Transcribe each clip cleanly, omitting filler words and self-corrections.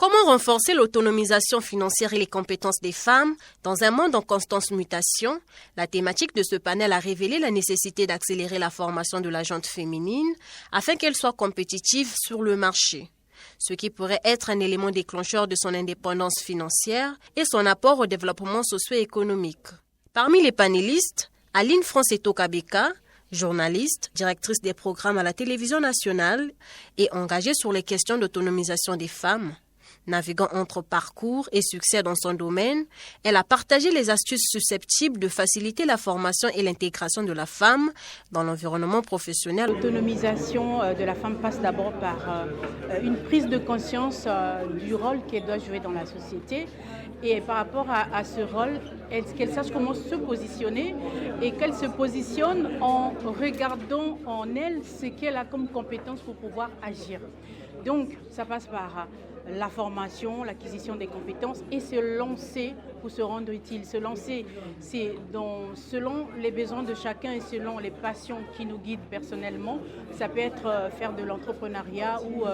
Comment renforcer l'autonomisation financière et les compétences des femmes dans un monde en constante mutation? La thématique de ce panel a révélé la nécessité d'accélérer la formation de la gente féminine afin qu'elle soit compétitive sur le marché, ce qui pourrait être un élément déclencheur de son indépendance financière et son apport au développement socio-économique. Parmi les panélistes, Aline Franceto-Kabeka, journaliste, directrice des programmes à la télévision nationale et engagée sur les questions d'autonomisation des femmes. Naviguant entre parcours et succès dans son domaine, elle a partagé les astuces susceptibles de faciliter la formation et l'intégration de la femme dans l'environnement professionnel. L'autonomisation de la femme passe d'abord par une prise de conscience du rôle qu'elle doit jouer dans la société et par rapport à ce rôle, qu'elle sache comment se positionner et qu'elle se positionne en regardant en elle ce qu'elle a comme compétence pour pouvoir agir. Donc, ça passe par la formation, l'acquisition des compétences et se lancer pour se rendre utile. Se lancer, c'est selon les besoins de chacun et selon les passions qui nous guident personnellement. Ça peut être faire de l'entrepreneuriat ou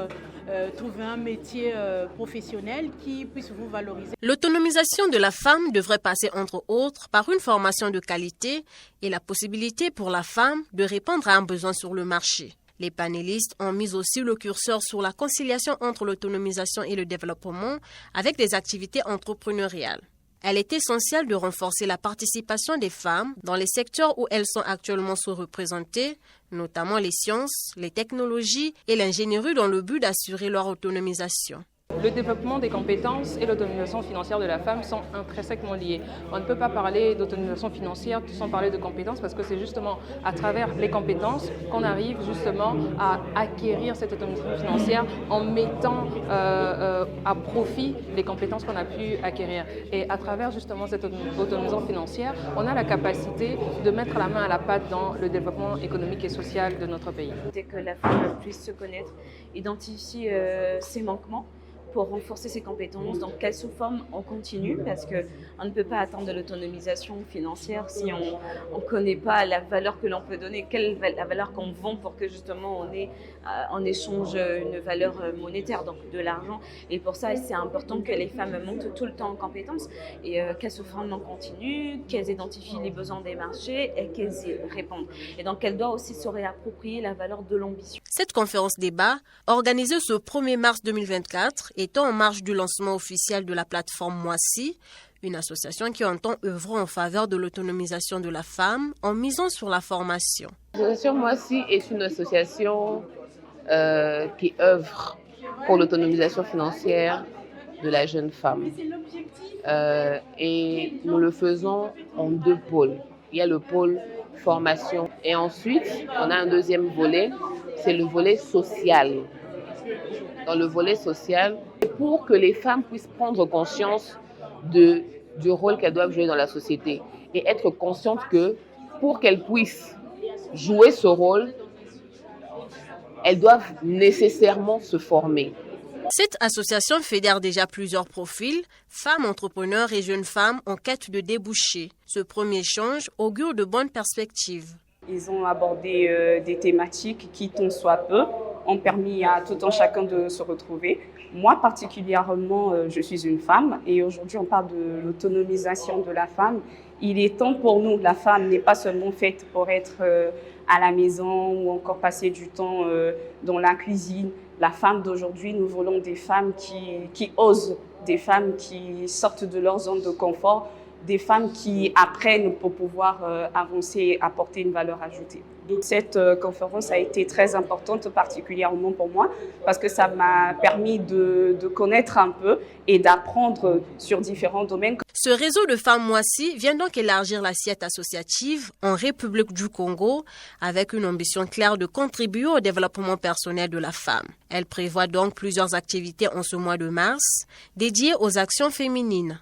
trouver un métier professionnel qui puisse vous valoriser. L'autonomisation de la femme devrait passer entre autres par une formation de qualité et la possibilité pour la femme de répondre à un besoin sur le marché. Les panélistes ont mis aussi le curseur sur la conciliation entre l'autonomisation et le développement avec des activités entrepreneuriales. Elle est essentielle de renforcer la participation des femmes dans les secteurs où elles sont actuellement sous-représentées, notamment les sciences, les technologies et l'ingénierie dans le but d'assurer leur autonomisation. Le développement des compétences et l'autonomisation financière de la femme sont intrinsèquement liés. On ne peut pas parler d'autonomisation financière sans parler de compétences parce que c'est justement à travers les compétences qu'on arrive justement à acquérir cette autonomisation financière en mettant à profit les compétences qu'on a pu acquérir. Et à travers justement cette autonomisation financière, on a la capacité de mettre la main à la pâte dans le développement économique et social de notre pays. Dès que la femme puisse se connaître, identifier ses manquements, pour renforcer ses compétences, dans quelle sous-forme on continue, parce qu'on ne peut pas attendre de l'autonomisation financière si on ne connaît pas la valeur que l'on peut donner, la valeur qu'on vend pour que justement on ait en échange une valeur monétaire, donc de l'argent. Et pour ça, c'est important que les femmes montent tout le temps en compétences et qu'elles se forment en continu, qu'elles identifient les besoins des marchés et qu'elles y répondent. Et donc, elles doivent aussi se réapproprier la valeur de l'ambition. Cette conférence débat, organisée ce 1er mars 2024, étant en marge du lancement officiel de la plateforme Moissy, une association qui entend œuvrer en faveur de l'autonomisation de la femme en misant sur la formation. L'association Moissy est une association qui œuvre pour l'autonomisation financière de la jeune femme. Et nous le faisons en deux pôles. Il y a le pôle formation et ensuite on a un deuxième volet, c'est le volet social. Dans le volet social, pour que les femmes puissent prendre conscience du rôle qu'elles doivent jouer dans la société et être conscientes que pour qu'elles puissent jouer ce rôle, elles doivent nécessairement se former. Cette association fédère déjà plusieurs profils, femmes entrepreneurs et jeunes femmes en quête de débouchés. Ce premier échange augure de bonnes perspectives. Ils ont abordé des thématiques qui, tant soit peu, ont permis à tout un chacun de se retrouver. Moi, particulièrement, je suis une femme et aujourd'hui, on parle de l'autonomisation de la femme. Il est temps pour nous, la femme n'est pas seulement faite pour être à la maison ou encore passer du temps dans la cuisine. La femme d'aujourd'hui, nous voulons des femmes qui osent, des femmes qui sortent de leur zone de confort, des femmes qui apprennent pour pouvoir avancer et apporter une valeur ajoutée. Donc cette conférence a été très importante, particulièrement pour moi, parce que ça m'a permis de connaître un peu et d'apprendre sur différents domaines. Ce réseau de femmes Moissy vient donc élargir l'assiette associative en République du Congo avec une ambition claire de contribuer au développement personnel de la femme. Elle prévoit donc plusieurs activités en ce mois de mars dédiées aux actions féminines.